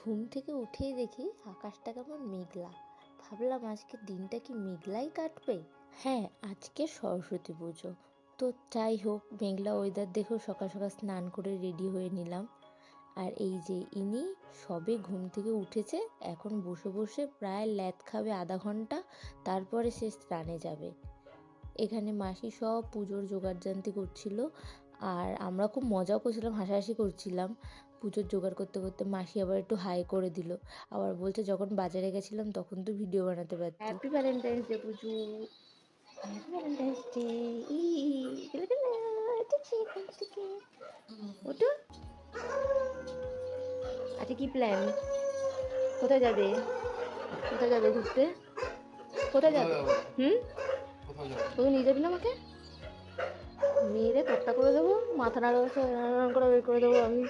ঘুম থেকে উঠেই দেখি আকাশটা কেমন মেঘলা। ভাবলাম আজকে দিনটা কি মেঘলাই কাটবে। হ্যাঁ, আজকে সরস্বতী পুজো। তো যাই হোক, মেঘলা ওয়েদার দেখেও সকাল সকাল স্নান করে রেডি হয়ে নিলাম। আর এই যে ইনি সবে ঘুম থেকে উঠেছে, এখন বসে বসে প্রায় ল্যাদ খাবে আধা ঘন্টা, তারপরে সে স্নানে যাবে। এখানে মাসি সব পুজোর জোগাড়জান্তি করছিল, আর আমরা খুব মজাও করছিলাম, হাসাহাসি করছিলাম। পুজোর জোগাড় করতে করতে মাসি আবার একটু হাই করে দিল, আবার বলছে যখন বাজারে গেছিলাম তখন তো ভিডিও বানাতে পারতি। হ্যাপি ভ্যালেন্টাইন্স ডে পুজো, হ্যাপি ভ্যালেন্টাইন্স ডে। ওটা আচ্ছা, কি প্ল্যান? কোথায় যাবে? কোথায় যাবে ঘুরতে? কোথায় যাবে? তোকে নিয়ে যাবি না আমাকে? মেয়েরে কর্তা করে দেবো, মাথা নাড়া করে বের করে দেবো আমি।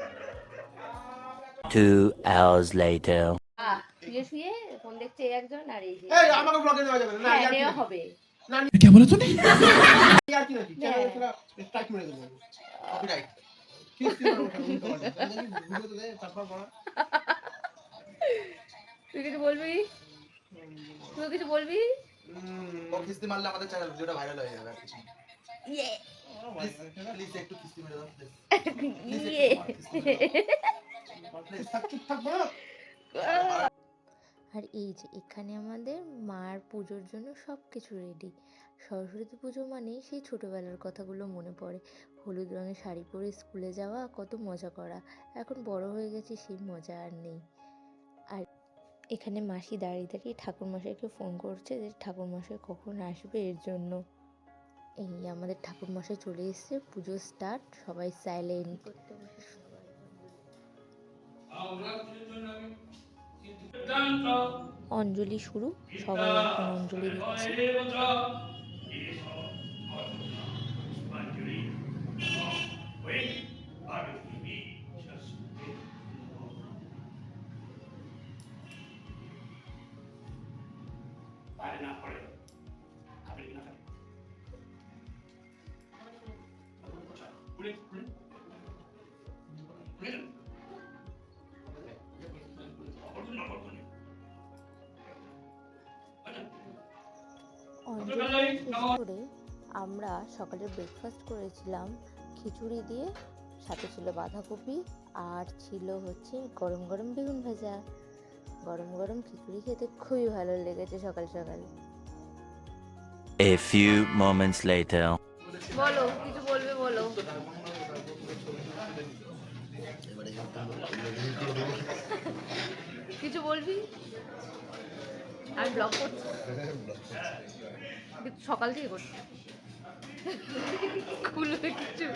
2 hours later. শুয়ে শুয়ে ফোন দেখছে একজন, আর এই যে আমাকে ব্লগে নেওয়া যাবে না। হ্যাঁ, নেওয়া হবে। কি বলে তুমি? আর কি নাকি? চ্যানেল স্ট্রাইক মেরে দেবো। কপিরাইট। তুই কিছু বলবি? তুই কিছু বলবি? ও কিস্তি মারলে আমাদের চ্যানেল ভিডিওটা ভাইরাল হয়ে যাবে। ইয়ে প্লিজ একটু কিস্তি মেরে দাও প্লিজ। ইয়ে চুপ থাকবো। আর এই যে এখানে আমাদের মার পুজোর জন্য সব কিছু রেডি। সরস্বতী পুজো মানেই সেই ছোটোবেলার কথাগুলো মনে পড়ে। হলুদ রঙের শাড়ি পরে স্কুলে যাওয়া, কত মজা করা। এখন বড় হয়ে গেছি, সেই মজা আর নেই। আর এখানে মাসি দাঁড়িয়ে দাঁড়িয়ে ঠাকুরমশাইকে ফোন করছে যে ঠাকুরমশাই কখন আসবে এর জন্য। এই আমাদের ঠাকুরমশাই চলে এসেছে, পুজো স্টার্ট, সবাই সাইলেন্ট। অঞ্জলি শুরু, সবাই এখন অঞ্জলি দিচ্ছে। অঞ্জলি শেষ করে আমরা সকালে ব্রেকফাস্ট করেছিলাম খিচুড়ি দিয়ে, সাথে ছিল বাঁধাকপি, আর ছিল হচ্ছে গরম গরম বেগুন ভাজা। গরম গরম খিচুড়ি খেতে খুবই ভালো লেগেছে সকাল সকাল। A few moments later. বলো, কিছু বলবে বলো। কিছু বলবি? আমি ব্লগ করছি, সকাল থেকে করছি। খুলবে কিছু?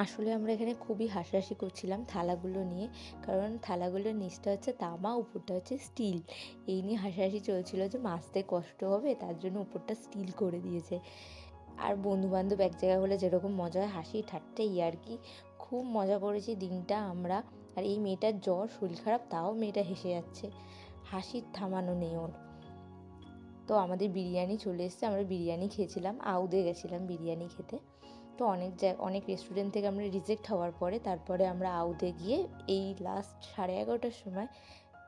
আসলে আমরা এখানে খুবই হাসাহাসি করছিলাম থালাগুলো নিয়ে, কারণ থালাগুলোর নিচটা হচ্ছে তামা, উপরটা হচ্ছে স্টিল। এই নিয়ে হাসাহাসি চলছিল যে মাজতে কষ্ট হবে, তার জন্য উপরটা স্টিল করে দিয়েছে। আর বন্ধুবান্ধব এক জায়গায় হলে যেরকম মজা হয়, হাসি ঠাট্টা ইয়ার্কি, খুব মজা করেছি দিনটা আমরা। আর এই মেয়েটার জ্বর, শরীর খারাপ, তাও মেয়েটা হেসে যাচ্ছে, হাসির থামানো নেই ওর। তো আমাদের বিরিয়ানি চলে এসেছে, আমরা বিরিয়ানি খেয়েছিলাম, আউদে গেছিলাম বিরিয়ানি খেতে। তো অনেক রেস্টুরেন্ট থেকে আমরা রিজেক্ট হওয়ার পরে তারপরে আমরা আউদে গিয়ে এই লাস্ট 11:30টার সময়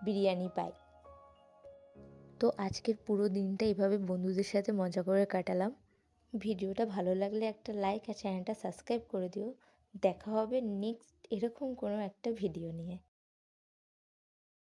বিরিয়ানি পাই। তো আজকের পুরো দিনটা এইভাবে বন্ধুদের সাথে মজা করে কাটালাম। ভিডিওটা ভালো লাগলে একটা লাইক আর চ্যানেলটা সাবস্ক্রাইব করে দিও। দেখা হবে নেক্সট এরকম কোনো একটা ভিডিও নিয়ে।